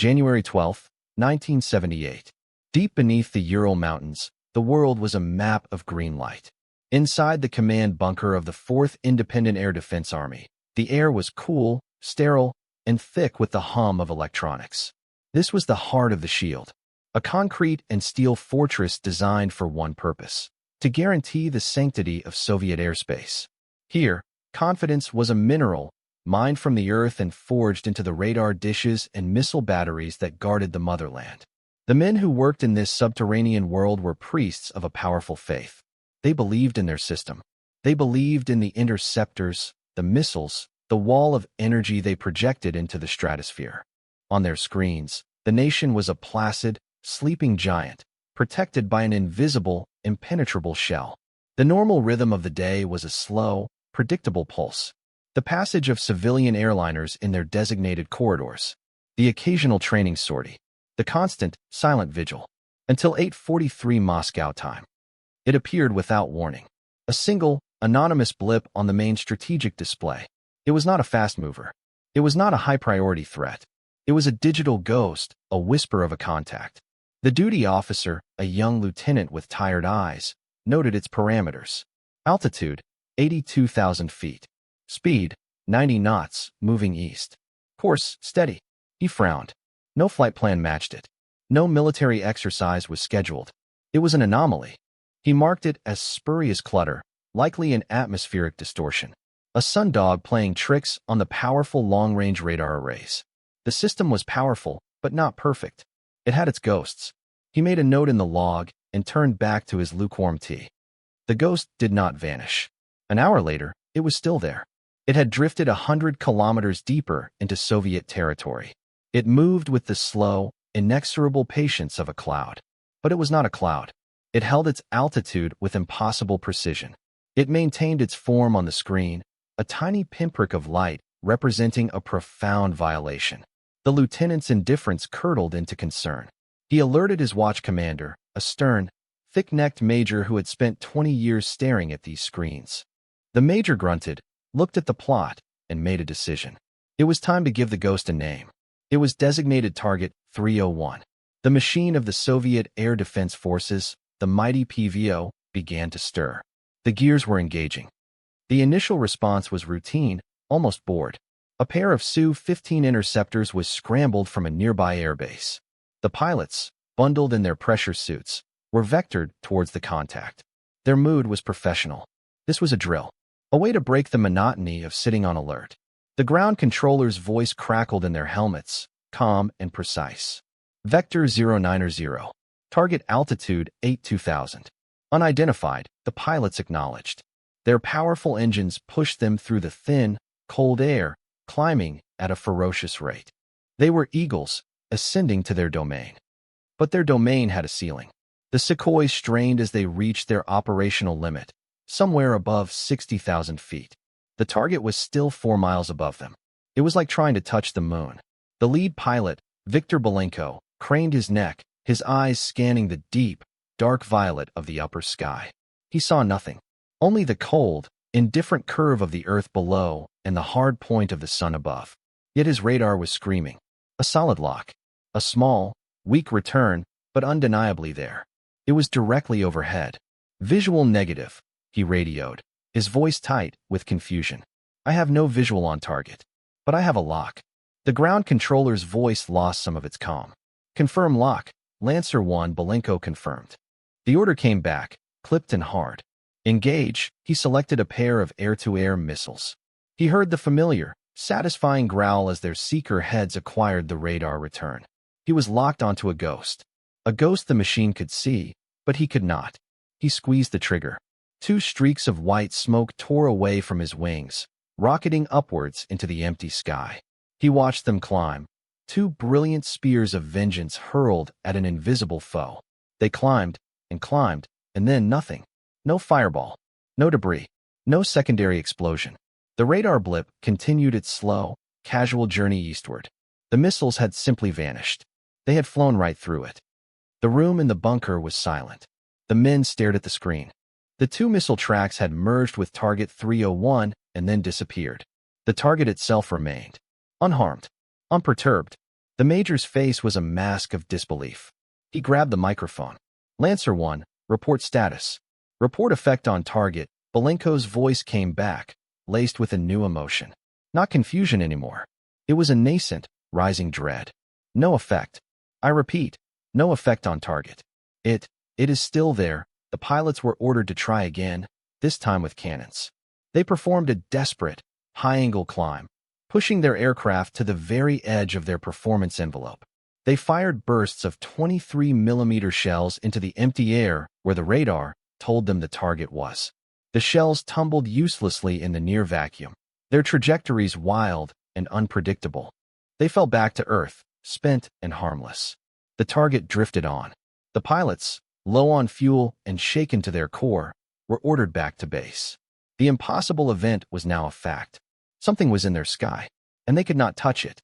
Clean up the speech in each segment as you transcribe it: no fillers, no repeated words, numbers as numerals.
January 12, 1978. Deep beneath the Ural Mountains, the world was a map of green light. Inside the command bunker of the 4th Independent Air Defense Army, the air was cool, sterile, and thick with the hum of electronics. This was the heart of the shield, a concrete and steel fortress designed for one purpose: to guarantee the sanctity of Soviet airspace. Here, confidence was a mineral, mined from the earth and forged into the radar dishes and missile batteries that guarded the motherland. The men who worked in this subterranean world were priests of a powerful faith. They believed in their system. They believed in the interceptors, the missiles, the wall of energy they projected into the stratosphere. On their screens, the nation was a placid, sleeping giant, protected by an invisible, impenetrable shell. The normal rhythm of the day was a slow, predictable pulse. The passage of civilian airliners in their designated corridors. The occasional training sortie. The constant, silent vigil. Until 8:43 Moscow time. It appeared without warning. A single, anonymous blip on the main strategic display. It was not a fast mover. It was not a high-priority threat. It was a digital ghost, a whisper of a contact. The duty officer, a young lieutenant with tired eyes, noted its parameters. Altitude, 82,000 feet. Speed, 90 knots, moving east. Course, steady. He frowned. No flight plan matched it. No military exercise was scheduled. It was an anomaly. He marked it as spurious clutter, likely an atmospheric distortion. A sundog playing tricks on the powerful long-range radar arrays. The system was powerful, but not perfect. It had its ghosts. He made a note in the log and turned back to his lukewarm tea. The ghost did not vanish. An hour later, it was still there. It had drifted 100 kilometers deeper into Soviet territory. It moved with the slow, inexorable patience of a cloud. But it was not a cloud. It held its altitude with impossible precision. It maintained its form on the screen, a tiny pinprick of light representing a profound violation. The lieutenant's indifference curdled into concern. He alerted his watch commander, a stern, thick-necked major who had spent 20 years staring at these screens. The major grunted, looked at the plot, and made a decision. It was time to give the ghost a name. It was designated Target 301. The machine of the Soviet Air Defense Forces, the mighty PVO, began to stir. The gears were engaging. The initial response was routine, almost bored. A pair of Su-15 interceptors was scrambled from a nearby airbase. The pilots, bundled in their pressure suits, were vectored towards the contact. Their mood was professional. This was a drill, a way to break the monotony of sitting on alert. The ground controller's voice crackled in their helmets, calm and precise. Vector 090. Target altitude 82,000. Unidentified, the pilots acknowledged. Their powerful engines pushed them through the thin, cold air, climbing at a ferocious rate. They were eagles, ascending to their domain. But their domain had a ceiling. The Sukhois strained as they reached their operational limit, somewhere above 60,000 feet. The target was still 4 miles above them. It was like trying to touch the moon. The lead pilot, Viktor Belenko, craned his neck, his eyes scanning the deep, dark violet of the upper sky. He saw nothing. Only the cold, indifferent curve of the earth below and the hard point of the sun above. Yet his radar was screaming. A solid lock. A small, weak return, but undeniably there. It was directly overhead. Visual negative, he radioed, his voice tight with confusion. I have no visual on target. But I have a lock. The ground controller's voice lost some of its calm. Confirm lock, Lancer 1, Belenko confirmed. The order came back, clipped and hard. Engage, he selected a pair of air-to-air missiles. He heard the familiar, satisfying growl as their seeker heads acquired the radar return. He was locked onto a ghost. A ghost the machine could see, but he could not. He squeezed the trigger. 2 streaks of white smoke tore away from his wings, rocketing upwards into the empty sky. He watched them climb. 2 brilliant spears of vengeance hurled at an invisible foe. They climbed, and then nothing. No fireball. No debris. No secondary explosion. The radar blip continued its slow, casual journey eastward. The missiles had simply vanished. They had flown right through it. The room in the bunker was silent. The men stared at the screen. The 2 missile tracks had merged with Target 301 and then disappeared. The target itself remained. Unharmed. Unperturbed. The Major's face was a mask of disbelief. He grabbed the microphone. Lancer 1, report status. Report effect on target. Belenko's voice came back, laced with a new emotion. Not confusion anymore. It was a nascent, rising dread. No effect. I repeat, no effect on target. It is still there. The pilots were ordered to try again, this time with cannons. They performed a desperate, high-angle climb, pushing their aircraft to the very edge of their performance envelope. They fired bursts of 23mm shells into the empty air where the radar told them the target was. The shells tumbled uselessly in the near vacuum, their trajectories wild and unpredictable. They fell back to Earth, spent and harmless. The target drifted on. The pilots, low on fuel and shaken to their core, were ordered back to base. The impossible event was now a fact. Something was in their sky, and they could not touch it.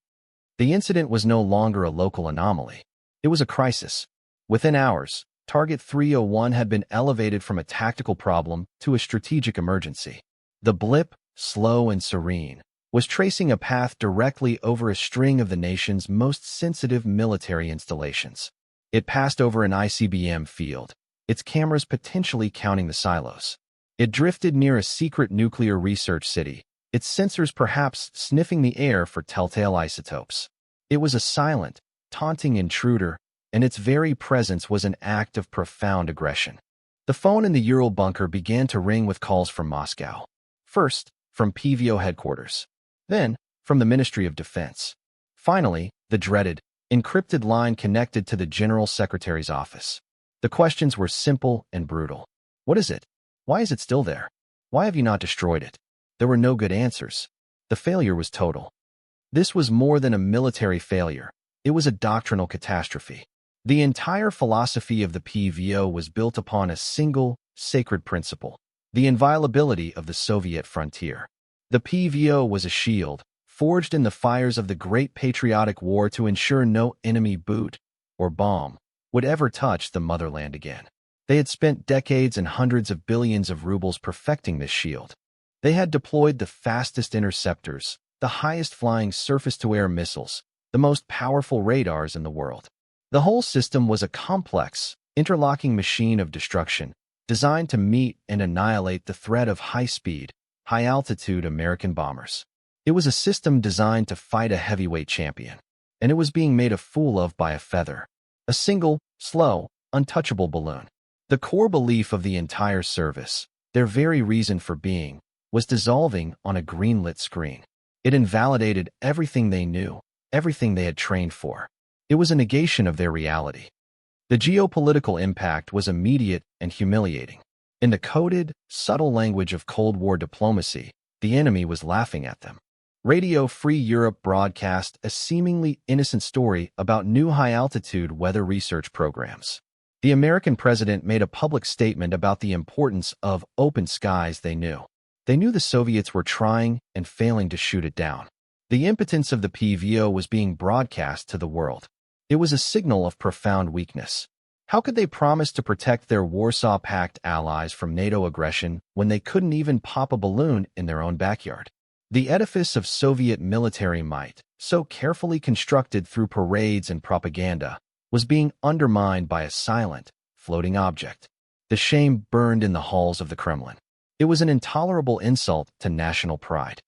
The incident was no longer a local anomaly. It was a crisis. Within hours, Target 301 had been elevated from a tactical problem to a strategic emergency. The blip, slow and serene, was tracing a path directly over a string of the nation's most sensitive military installations. It passed over an ICBM field, its cameras potentially counting the silos. It drifted near a secret nuclear research city, its sensors perhaps sniffing the air for telltale isotopes. It was a silent, taunting intruder, and its very presence was an act of profound aggression. The phone in the Ural bunker began to ring with calls from Moscow. First, from PVO headquarters. Then, from the Ministry of Defense. Finally, the dreaded, encrypted line connected to the General Secretary's office. The questions were simple and brutal. What is it? Why is it still there? Why have you not destroyed it? There were no good answers. The failure was total. This was more than a military failure. It was a doctrinal catastrophe. The entire philosophy of the PVO was built upon a single, sacred principle: the inviolability of the Soviet frontier. The PVO was a shield, forged in the fires of the Great Patriotic War to ensure no enemy boot or bomb would ever touch the motherland again. They had spent decades and hundreds of billions of rubles perfecting this shield. They had deployed the fastest interceptors, the highest flying surface-to-air missiles, the most powerful radars in the world. The whole system was a complex, interlocking machine of destruction, designed to meet and annihilate the threat of high-speed, high-altitude American bombers. It was a system designed to fight a heavyweight champion, and it was being made a fool of by a feather, a single, slow, untouchable balloon. The core belief of the entire service, their very reason for being, was dissolving on a green-lit screen. It invalidated everything they knew, everything they had trained for. It was a negation of their reality. The geopolitical impact was immediate and humiliating. In the coded, subtle language of Cold War diplomacy, the enemy was laughing at them. Radio Free Europe broadcast a seemingly innocent story about new high-altitude weather research programs. The American president made a public statement about the importance of open skies they knew. They knew the Soviets were trying and failing to shoot it down. The impotence of the PVO was being broadcast to the world. It was a signal of profound weakness. How could they promise to protect their Warsaw Pact allies from NATO aggression when they couldn't even pop a balloon in their own backyard? The edifice of Soviet military might, so carefully constructed through parades and propaganda, was being undermined by a silent, floating object. The shame burned in the halls of the Kremlin. It was an intolerable insult to national pride.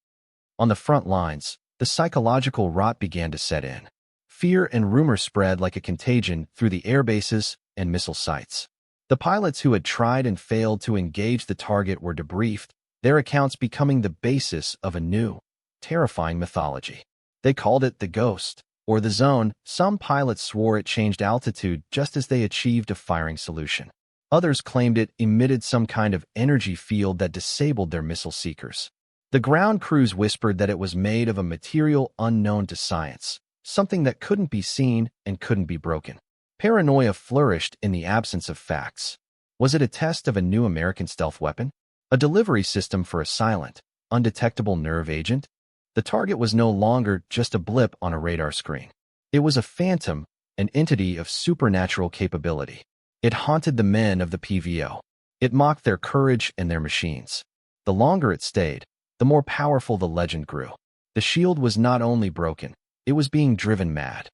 On the front lines, the psychological rot began to set in. Fear and rumor spread like a contagion through the air bases and missile sites. The pilots who had tried and failed to engage the target were debriefed, their accounts becoming the basis of a new, terrifying mythology. They called it the ghost, or the zone. Some pilots swore it changed altitude just as they achieved a firing solution. Others claimed it emitted some kind of energy field that disabled their missile seekers. The ground crews whispered that it was made of a material unknown to science, something that couldn't be seen and couldn't be broken. Paranoia flourished in the absence of facts. Was it a test of a new American stealth weapon? A delivery system for a silent, undetectable nerve agent? The target was no longer just a blip on a radar screen. It was a phantom, an entity of supernatural capability. It haunted the men of the PVO. It mocked their courage and their machines. The longer it stayed, the more powerful the legend grew. The shield was not only broken, it was being driven mad.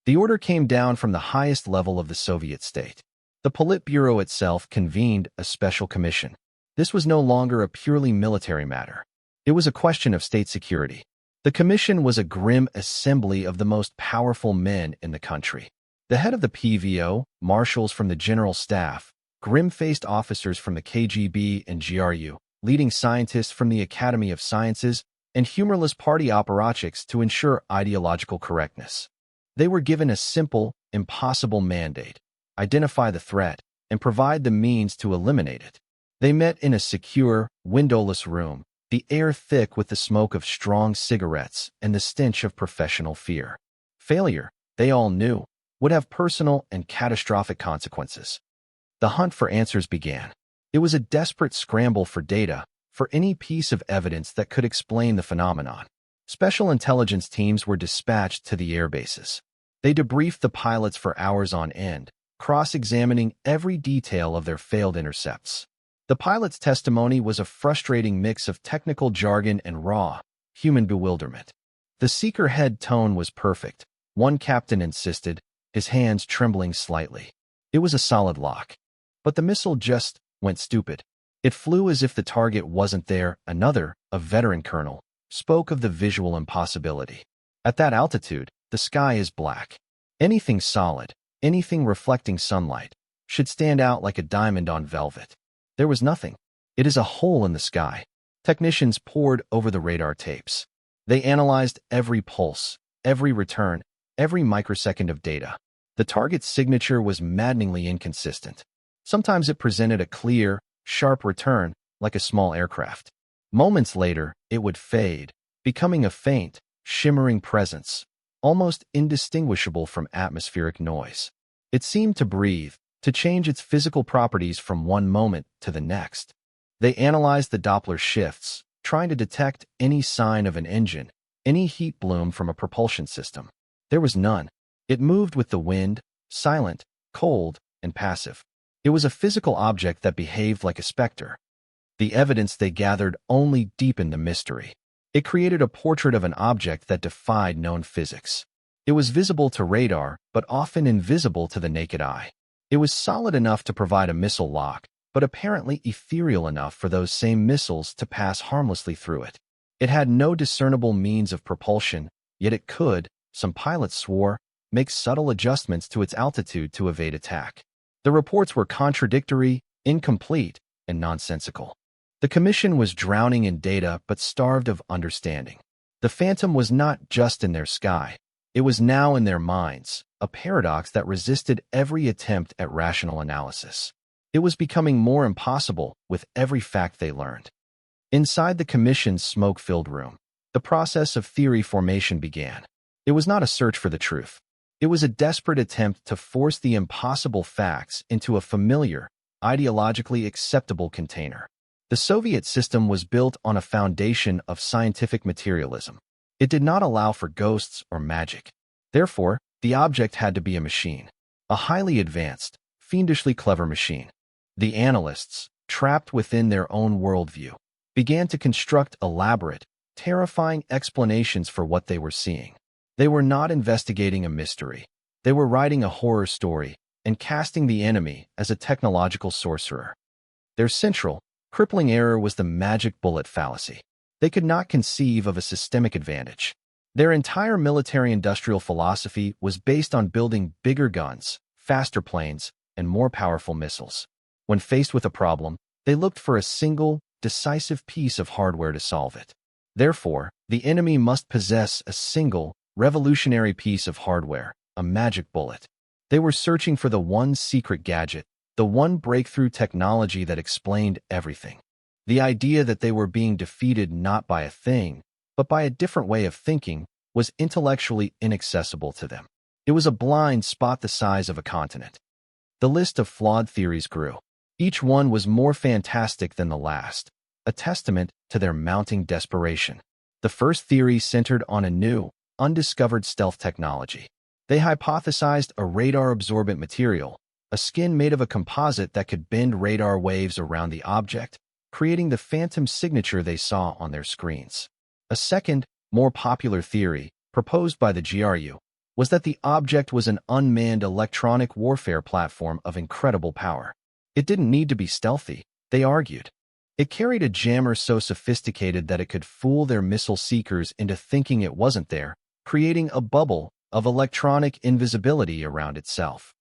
The order came down from the highest level of the Soviet state. The Politburo itself convened a special commission. This was no longer a purely military matter. It was a question of state security. The commission was a grim assembly of the most powerful men in the country. The head of the PVO, marshals from the general staff, grim-faced officers from the KGB and GRU, leading scientists from the Academy of Sciences, and humorless party apparatchiks to ensure ideological correctness. They were given a simple, impossible mandate: identify the threat and provide the means to eliminate it. They met in a secure, windowless room, the air thick with the smoke of strong cigarettes and the stench of professional fear. Failure, they all knew, would have personal and catastrophic consequences. The hunt for answers began. It was a desperate scramble for data, for any piece of evidence that could explain the phenomenon. Special intelligence teams were dispatched to the air bases. They debriefed the pilots for hours on end, cross-examining every detail of their failed intercepts. The pilot's testimony was a frustrating mix of technical jargon and raw, human bewilderment. The seeker-head tone was perfect. One captain insisted, his hands trembling slightly. It was a solid lock. But the missile just went stupid. It flew as if the target wasn't there. Another, a veteran colonel, spoke of the visual impossibility. At that altitude, the sky is black. Anything solid, anything reflecting sunlight, should stand out like a diamond on velvet. There was nothing. It is a hole in the sky. Technicians pored over the radar tapes. They analyzed every pulse, every return, every microsecond of data. The target's signature was maddeningly inconsistent. Sometimes it presented a clear, sharp return, like a small aircraft. Moments later, it would fade, becoming a faint, shimmering presence, almost indistinguishable from atmospheric noise. It seemed to breathe, to change its physical properties from one moment to the next. They analyzed the Doppler shifts, trying to detect any sign of an engine, any heat bloom from a propulsion system. There was none. It moved with the wind, silent, cold, and passive. It was a physical object that behaved like a specter. The evidence they gathered only deepened the mystery. It created a portrait of an object that defied known physics. It was visible to radar, but often invisible to the naked eye. It was solid enough to provide a missile lock, but apparently ethereal enough for those same missiles to pass harmlessly through it. It had no discernible means of propulsion, yet it could, some pilots swore, make subtle adjustments to its altitude to evade attack. The reports were contradictory, incomplete, and nonsensical. The commission was drowning in data but starved of understanding. The phantom was not just in their sky. It was now in their minds, a paradox that resisted every attempt at rational analysis. It was becoming more impossible with every fact they learned. Inside the commission's smoke-filled room, the process of theory formation began. It was not a search for the truth. It was a desperate attempt to force the impossible facts into a familiar, ideologically acceptable container. The Soviet system was built on a foundation of scientific materialism. It did not allow for ghosts or magic. Therefore, the object had to be a machine. A highly advanced, fiendishly clever machine. The analysts, trapped within their own worldview, began to construct elaborate, terrifying explanations for what they were seeing. They were not investigating a mystery. They were writing a horror story and casting the enemy as a technological sorcerer. Their central, crippling error was the magic bullet fallacy. They could not conceive of a systemic advantage. Their entire military-industrial philosophy was based on building bigger guns, faster planes, and more powerful missiles. When faced with a problem, they looked for a single, decisive piece of hardware to solve it. Therefore, the enemy must possess a single, revolutionary piece of hardware, a magic bullet. They were searching for the one secret gadget, the one breakthrough technology that explained everything. The idea that they were being defeated not by a thing, but by a different way of thinking, was intellectually inaccessible to them. It was a blind spot the size of a continent. The list of flawed theories grew. Each one was more fantastic than the last, a testament to their mounting desperation. The first theory centered on a new, undiscovered stealth technology. They hypothesized a radar-absorbent material, a skin made of a composite that could bend radar waves around the object, creating the phantom signature they saw on their screens. A second, more popular theory, proposed by the GRU, was that the object was an unmanned electronic warfare platform of incredible power. It didn't need to be stealthy, they argued. It carried a jammer so sophisticated that it could fool their missile seekers into thinking it wasn't there, creating a bubble of electronic invisibility around itself.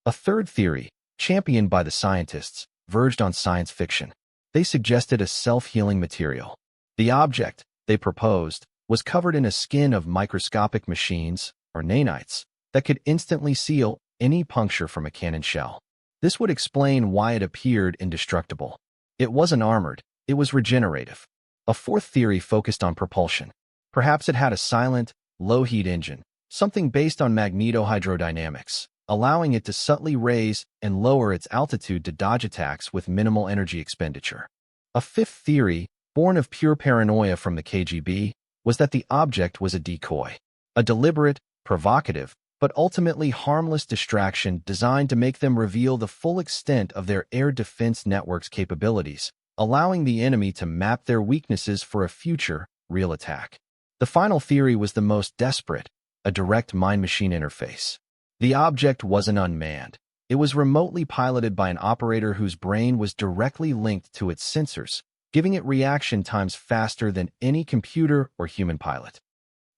A third theory, championed by the scientists, verged on science fiction. They suggested a self-healing material. The object, they proposed, was covered in a skin of microscopic machines, or nanites, that could instantly seal any puncture from a cannon shell. This would explain why it appeared indestructible. It wasn't armored, it was regenerative. A fourth theory focused on propulsion. Perhaps it had a silent, low-heat engine, something based on magnetohydrodynamics, allowing it to subtly raise and lower its altitude to dodge attacks with minimal energy expenditure. A fifth theory, born of pure paranoia from the KGB, was that the object was a decoy, a deliberate, provocative, but ultimately harmless distraction designed to make them reveal the full extent of their air defense network's capabilities, allowing the enemy to map their weaknesses for a future, real attack. The final theory was the most desperate, a direct mind-machine interface. The object wasn't unmanned. It was remotely piloted by an operator whose brain was directly linked to its sensors, giving it reaction times faster than any computer or human pilot.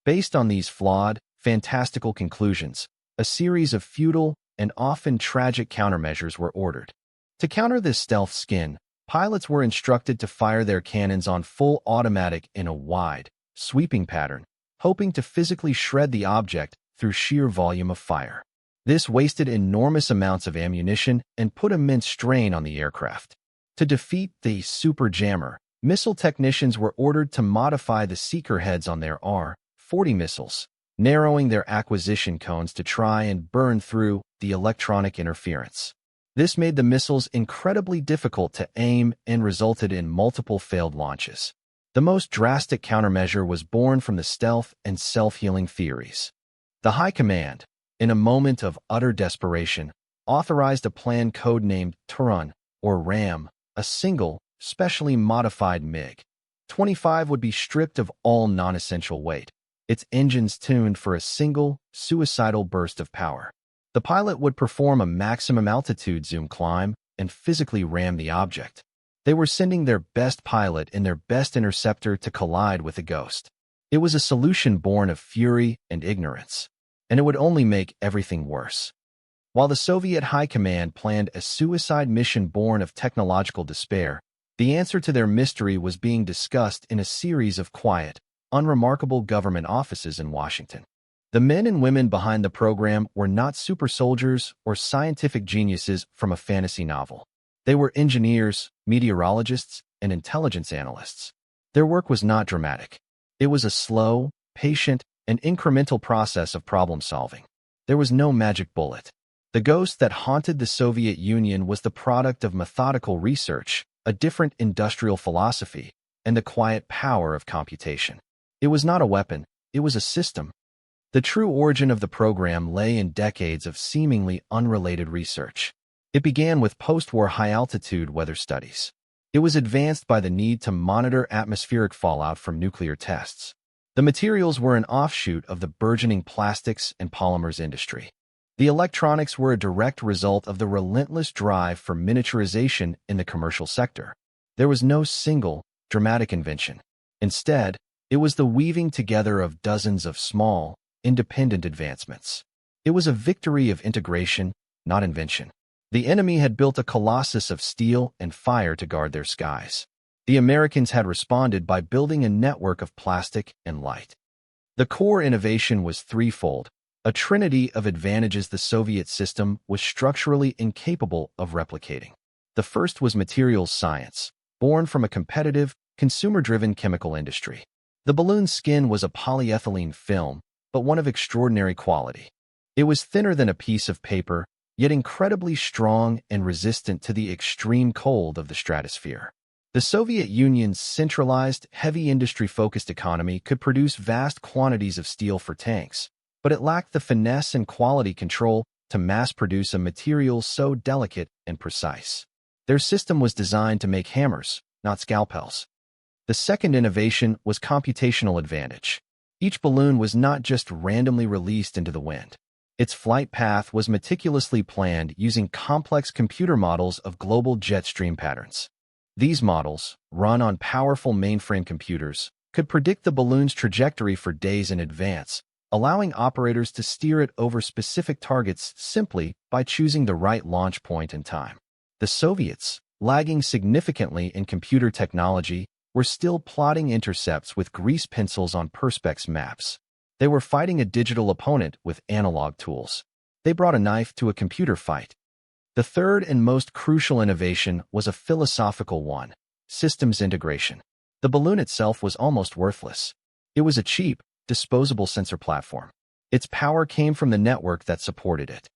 Based on these flawed, fantastical conclusions, a series of futile and often tragic countermeasures were ordered. To counter this stealth skin, pilots were instructed to fire their cannons on full automatic in a wide, sweeping pattern, hoping to physically shred the object through sheer volume of fire. This wasted enormous amounts of ammunition and put immense strain on the aircraft. To defeat the super jammer, missile technicians were ordered to modify the seeker heads on their R-40 missiles, narrowing their acquisition cones to try and burn through the electronic interference. This made the missiles incredibly difficult to aim and resulted in multiple failed launches. The most drastic countermeasure was born from the stealth and self-healing theories. The High Command, in a moment of utter desperation, authorized a plan codenamed Turan, or Ram, a single, specially modified MiG-25 would be stripped of all non-essential weight, its engines tuned for a single, suicidal burst of power. The pilot would perform a maximum altitude zoom climb and physically ram the object. They were sending their best pilot and their best interceptor to collide with a ghost. It was a solution born of fury and ignorance, and it would only make everything worse. While the Soviet High Command planned a suicide mission born of technological despair, the answer to their mystery was being discussed in a series of quiet, unremarkable government offices in Washington. The men and women behind the program were not super soldiers or scientific geniuses from a fantasy novel. They were engineers, meteorologists, and intelligence analysts. Their work was not dramatic. It was a slow, patient, and incremental process of problem solving. There was no magic bullet. The ghost that haunted the Soviet Union was the product of methodical research, a different industrial philosophy, and the quiet power of computation. It was not a weapon, it was a system. The true origin of the program lay in decades of seemingly unrelated research. It began with post-war high-altitude weather studies. It was advanced by the need to monitor atmospheric fallout from nuclear tests. The materials were an offshoot of the burgeoning plastics and polymers industry. The electronics were a direct result of the relentless drive for miniaturization in the commercial sector. There was no single, dramatic invention. Instead, it was the weaving together of dozens of small, independent advancements. It was a victory of integration, not invention. The enemy had built a colossus of steel and fire to guard their skies. The Americans had responded by building a network of plastic and light. The core innovation was threefold, a trinity of advantages the Soviet system was structurally incapable of replicating. The first was materials science, born from a competitive, consumer-driven chemical industry. The balloon's skin was a polyethylene film, but one of extraordinary quality. It was thinner than a piece of paper, yet incredibly strong and resistant to the extreme cold of the stratosphere. The Soviet Union's centralized, heavy industry-focused economy could produce vast quantities of steel for tanks, but it lacked the finesse and quality control to mass-produce a material so delicate and precise. Their system was designed to make hammers, not scalpels. The second innovation was computational advantage. Each balloon was not just randomly released into the wind. Its flight path was meticulously planned using complex computer models of global jet stream patterns. These models, run on powerful mainframe computers, could predict the balloon's trajectory for days in advance, allowing operators to steer it over specific targets simply by choosing the right launch point and time. The Soviets, lagging significantly in computer technology, were still plotting intercepts with grease pencils on Perspex maps. They were fighting a digital opponent with analog tools. They brought a knife to a computer fight. The third and most crucial innovation was a philosophical one: systems integration. The balloon itself was almost worthless. It was a cheap, disposable sensor platform. Its power came from the network that supported it.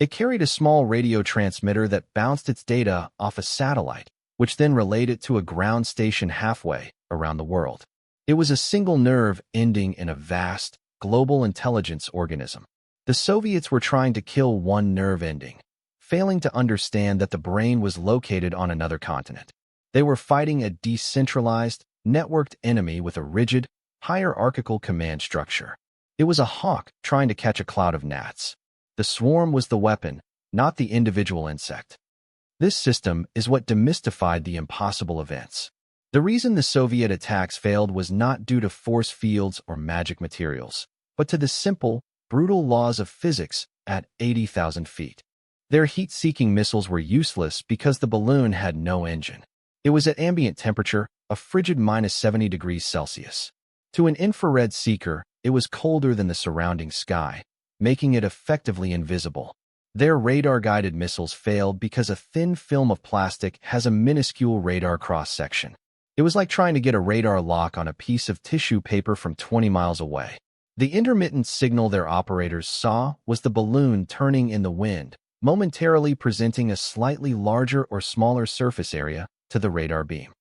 It carried a small radio transmitter that bounced its data off a satellite, which then relayed it to a ground station halfway around the world. It was a single nerve ending in a vast, global intelligence organism. The Soviets were trying to kill one nerve ending, failing to understand that the brain was located on another continent. They were fighting a decentralized, networked enemy with a rigid, hierarchical command structure. It was a hawk trying to catch a cloud of gnats. The swarm was the weapon, not the individual insect. This system is what demystified the impossible events. The reason the Soviet attacks failed was not due to force fields or magic materials, but to the simple, brutal laws of physics at 80,000 feet. Their heat-seeking missiles were useless because the balloon had no engine. It was at ambient temperature, a frigid -70 degrees Celsius. To an infrared seeker, it was colder than the surrounding sky, making it effectively invisible. Their radar-guided missiles failed because a thin film of plastic has a minuscule radar cross-section. It was like trying to get a radar lock on a piece of tissue paper from 20 miles away. The intermittent signal their operators saw was the balloon turning in the wind, momentarily presenting a slightly larger or smaller surface area to the radar beam.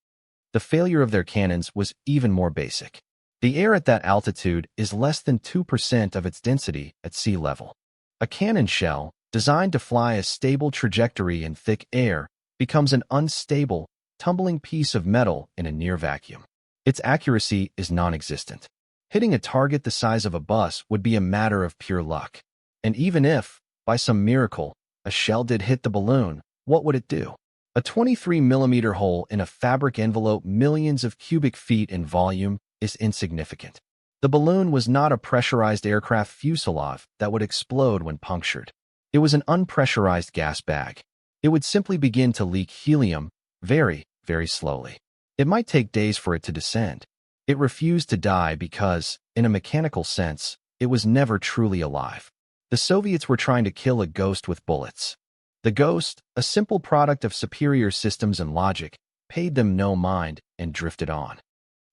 The failure of their cannons was even more basic. The air at that altitude is less than 2% of its density at sea level. A cannon shell, designed to fly a stable trajectory in thick air, becomes an unstable, tumbling piece of metal in a near vacuum. Its accuracy is non-existent. Hitting a target the size of a bus would be a matter of pure luck. And even if, by some miracle, a shell did hit the balloon, what would it do? A 23-millimeter hole in a fabric envelope millions of cubic feet in volume is insignificant. The balloon was not a pressurized aircraft fuselage that would explode when punctured. It was an unpressurized gas bag. It would simply begin to leak helium very, very slowly. It might take days for it to descend. It refused to die because, in a mechanical sense, it was never truly alive. The Soviets were trying to kill a ghost with bullets. The ghost, a simple product of superior systems and logic, paid them no mind and drifted on.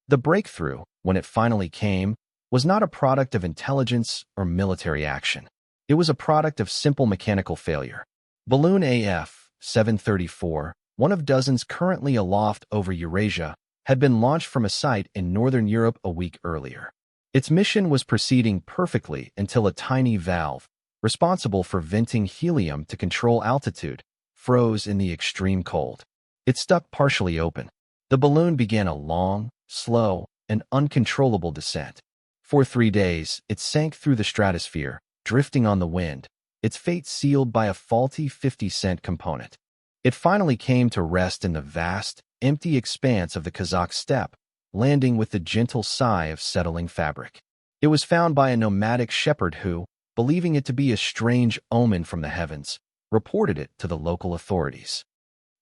The breakthrough, when it finally came, was not a product of intelligence or military action. It was a product of simple mechanical failure. Balloon AF-734, one of dozens currently aloft over Eurasia, had been launched from a site in northern Europe a week earlier. Its mission was proceeding perfectly until a tiny valve, responsible for venting helium to control altitude, froze in the extreme cold. It stuck partially open. The balloon began a long, slow, and uncontrollable descent. For 3 days, it sank through the stratosphere, drifting on the wind, its fate sealed by a faulty 50-cent component. It finally came to rest in the vast, empty expanse of the Kazakh steppe, landing with the gentle sigh of settling fabric. It was found by a nomadic shepherd who, believing it to be a strange omen from the heavens, reported it to the local authorities.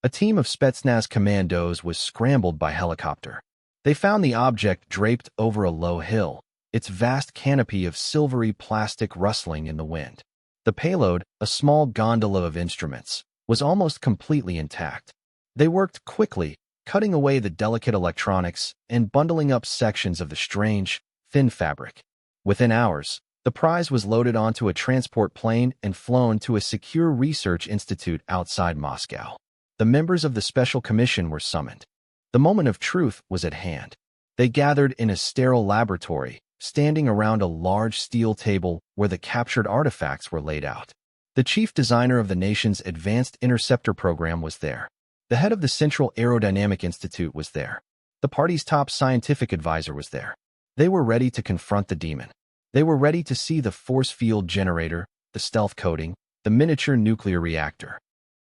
A team of Spetsnaz commandos was scrambled by helicopter. They found the object draped over a low hill, its vast canopy of silvery plastic rustling in the wind. The payload, a small gondola of instruments, was almost completely intact. They worked quickly, cutting away the delicate electronics and bundling up sections of the strange, thin fabric. Within hours, the prize was loaded onto a transport plane and flown to a secure research institute outside Moscow. The members of the Special Commission were summoned. The moment of truth was at hand. They gathered in a sterile laboratory, standing around a large steel table where the captured artifacts were laid out. The chief designer of the nation's advanced interceptor program was there. The head of the Central Aerodynamic Institute was there. The party's top scientific advisor was there. They were ready to confront the demon. They were ready to see the force field generator, the stealth coating, the miniature nuclear reactor.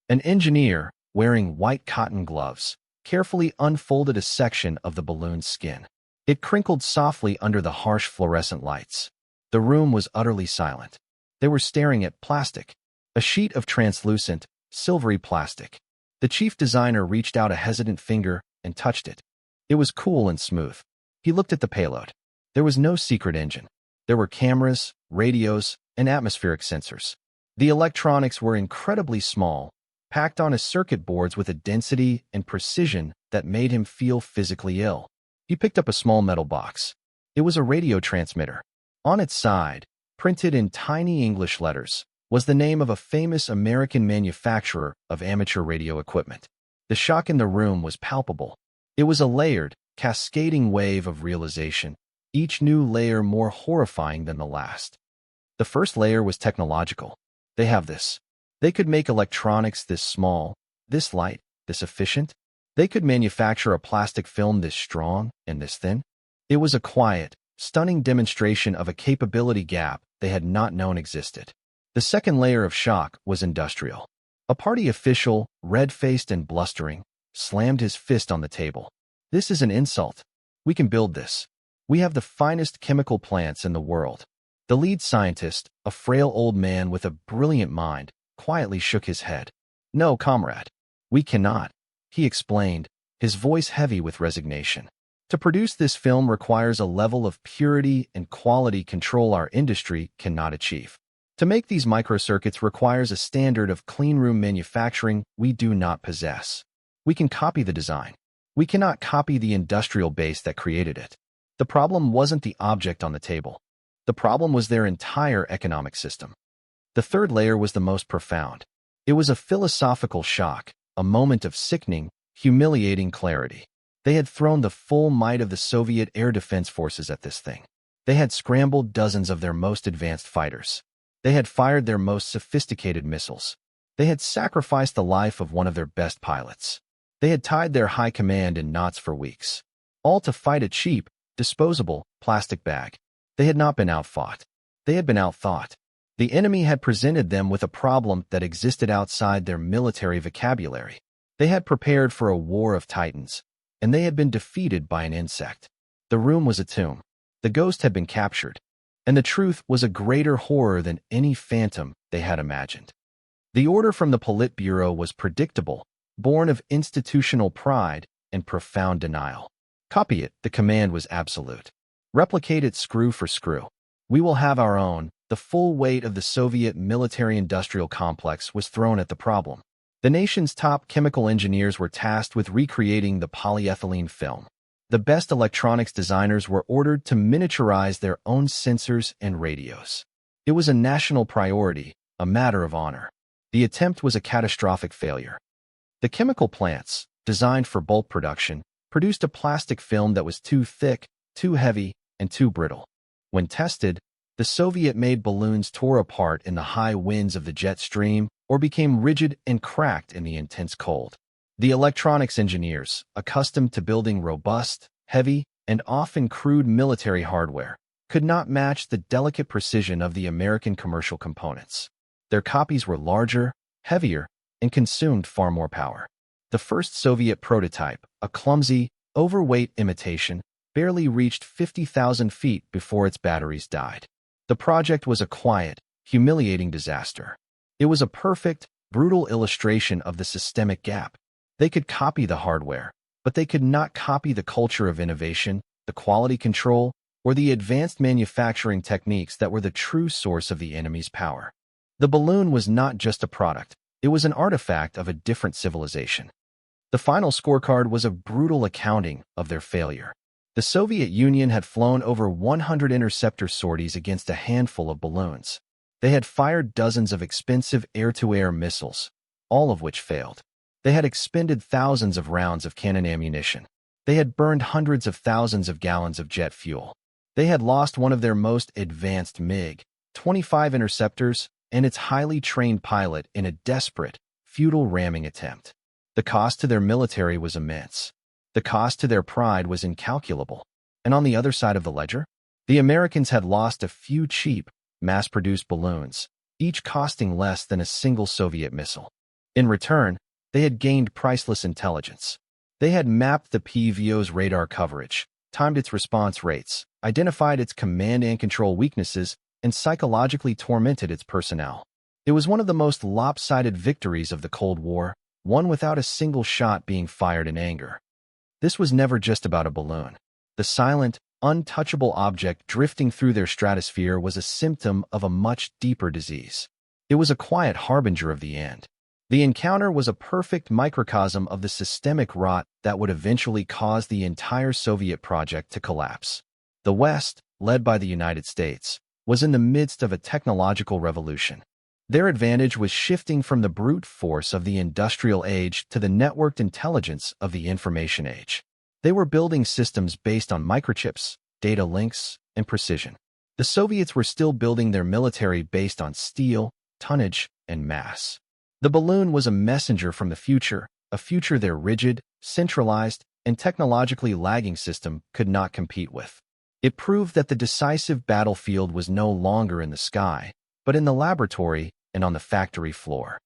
An engineer, wearing white cotton gloves, carefully unfolded a section of the balloon's skin. It crinkled softly under the harsh fluorescent lights. The room was utterly silent. They were staring at plastic, a sheet of translucent, silvery plastic. The chief designer reached out a hesitant finger and touched it. It was cool and smooth. He looked at the payload. There was no secret engine. There were cameras, radios, and atmospheric sensors. The electronics were incredibly small, packed onto circuit boards with a density and precision that made him feel physically ill. He picked up a small metal box. It was a radio transmitter. On its side, printed in tiny English letters, was the name of a famous American manufacturer of amateur radio equipment. The shock in the room was palpable. It was a layered, cascading wave of realization, each new layer more horrifying than the last. The first layer was technological. They have this. They could make electronics this small, this light, this efficient. They could manufacture a plastic film this strong and this thin. It was a quiet, stunning demonstration of a capability gap they had not known existed. The second layer of shock was industrial. A party official, red-faced and blustering, slammed his fist on the table. This is an insult. We can build this. We have the finest chemical plants in the world. The lead scientist, a frail old man with a brilliant mind, quietly shook his head. No, comrade. We cannot, he explained, his voice heavy with resignation. To produce this film requires a level of purity and quality control our industry cannot achieve. To make these microcircuits requires a standard of cleanroom manufacturing we do not possess. We can copy the design. We cannot copy the industrial base that created it. The problem wasn't the object on the table. The problem was their entire economic system. The third layer was the most profound. It was a philosophical shock, a moment of sickening, humiliating clarity. They had thrown the full might of the Soviet air defense forces at this thing. They had scrambled dozens of their most advanced fighters. They had fired their most sophisticated missiles. They had sacrificed the life of one of their best pilots. They had tied their high command in knots for weeks, all to fight a cheap, disposable, plastic bag. They had not been outfought. They had been outthought. The enemy had presented them with a problem that existed outside their military vocabulary. They had prepared for a war of titans, and they had been defeated by an insect. The room was a tomb. The ghost had been captured, and the truth was a greater horror than any phantom they had imagined. The order from the Politburo was predictable, born of institutional pride and profound denial. Copy it, the command was absolute. Replicate it screw for screw. We will have our own. The full weight of the Soviet military-industrial complex was thrown at the problem. The nation's top chemical engineers were tasked with recreating the polyethylene film. The best electronics designers were ordered to miniaturize their own sensors and radios. It was a national priority, a matter of honor. The attempt was a catastrophic failure. The chemical plants, designed for bulk production, produced a plastic film that was too thick, too heavy, and too brittle. When tested, the Soviet-made balloons tore apart in the high winds of the jet stream or became rigid and cracked in the intense cold. The electronics engineers, accustomed to building robust, heavy, and often crude military hardware, could not match the delicate precision of the American commercial components. Their copies were larger, heavier, and consumed far more power. The first Soviet prototype, a clumsy, overweight imitation, barely reached 50,000 feet before its batteries died. The project was a quiet, humiliating disaster. It was a perfect, brutal illustration of the systemic gap. They could copy the hardware, but they could not copy the culture of innovation, the quality control, or the advanced manufacturing techniques that were the true source of the enemy's power. The balloon was not just a product, it was an artifact of a different civilization. The final scorecard was a brutal accounting of their failure. The Soviet Union had flown over 100 interceptor sorties against a handful of balloons. They had fired dozens of expensive air-to-air missiles, all of which failed. They had expended thousands of rounds of cannon ammunition. They had burned hundreds of thousands of gallons of jet fuel. They had lost one of their most advanced MiG-25 interceptors and its highly trained pilot in a desperate, futile ramming attempt. The cost to their military was immense. The cost to their pride was incalculable. And on the other side of the ledger, the Americans had lost a few cheap, mass-produced balloons, each costing less than a single Soviet missile. In return, they had gained priceless intelligence. They had mapped the PVO's radar coverage, timed its response rates, identified its command and control weaknesses, and psychologically tormented its personnel. It was one of the most lopsided victories of the Cold War, one without a single shot being fired in anger. This was never just about a balloon. The silent, untouchable object drifting through their stratosphere was a symptom of a much deeper disease. It was a quiet harbinger of the end. The encounter was a perfect microcosm of the systemic rot that would eventually cause the entire Soviet project to collapse. The West, led by the United States, was in the midst of a technological revolution. Their advantage was shifting from the brute force of the industrial age to the networked intelligence of the information age. They were building systems based on microchips, data links, and precision. The Soviets were still building their military based on steel, tonnage, and mass. The balloon was a messenger from the future, a future their rigid, centralized, and technologically lagging system could not compete with. It proved that the decisive battlefield was no longer in the sky, but in the laboratory and on the factory floor.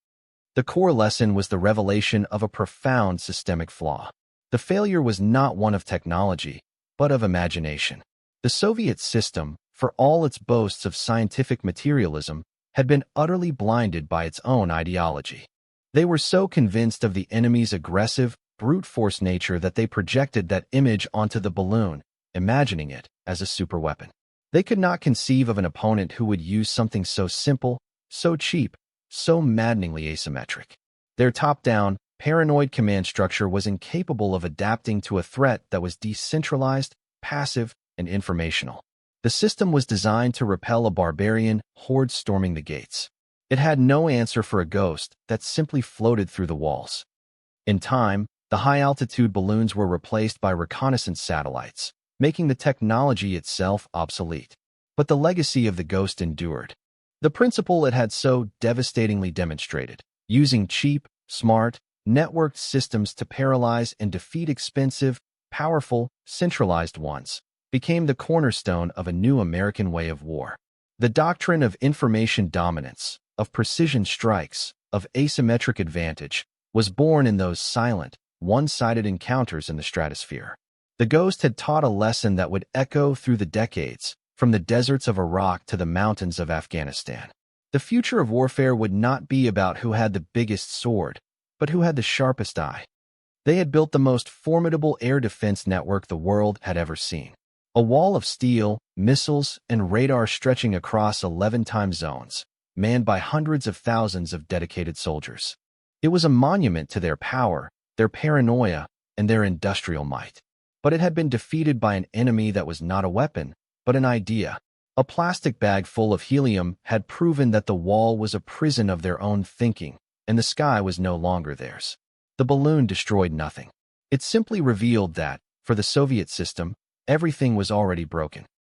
The core lesson was the revelation of a profound systemic flaw. The failure was not one of technology, but of imagination. The Soviet system, for all its boasts of scientific materialism, had been utterly blinded by its own ideology. They were so convinced of the enemy's aggressive, brute force nature that they projected that image onto the balloon, imagining it as a superweapon. They could not conceive of an opponent who would use something so simple, so cheap, so maddeningly asymmetric. Their top-down, paranoid command structure was incapable of adapting to a threat that was decentralized, passive, and informational. The system was designed to repel a barbarian horde storming the gates. It had no answer for a ghost that simply floated through the walls. In time, the high-altitude balloons were replaced by reconnaissance satellites, making the technology itself obsolete. But the legacy of the ghost endured. The principle it had so devastatingly demonstrated, using cheap, smart, networked systems to paralyze and defeat expensive, powerful, centralized ones, became the cornerstone of a new American way of war. The doctrine of information dominance, of precision strikes, of asymmetric advantage, was born in those silent, one-sided encounters in the stratosphere. The ghost had taught a lesson that would echo through the decades, from the deserts of Iraq to the mountains of Afghanistan. The future of warfare would not be about who had the biggest sword, but who had the sharpest eye. They had built the most formidable air defense network the world had ever seen. A wall of steel, missiles, and radar stretching across 11 time zones, manned by hundreds of thousands of dedicated soldiers. It was a monument to their power, their paranoia, and their industrial might. But it had been defeated by an enemy that was not a weapon, but an idea. A plastic bag full of helium had proven that the wall was a prison of their own thinking, and the sky was no longer theirs. The balloon destroyed nothing. It simply revealed that, for the Soviet system, everything was already broken.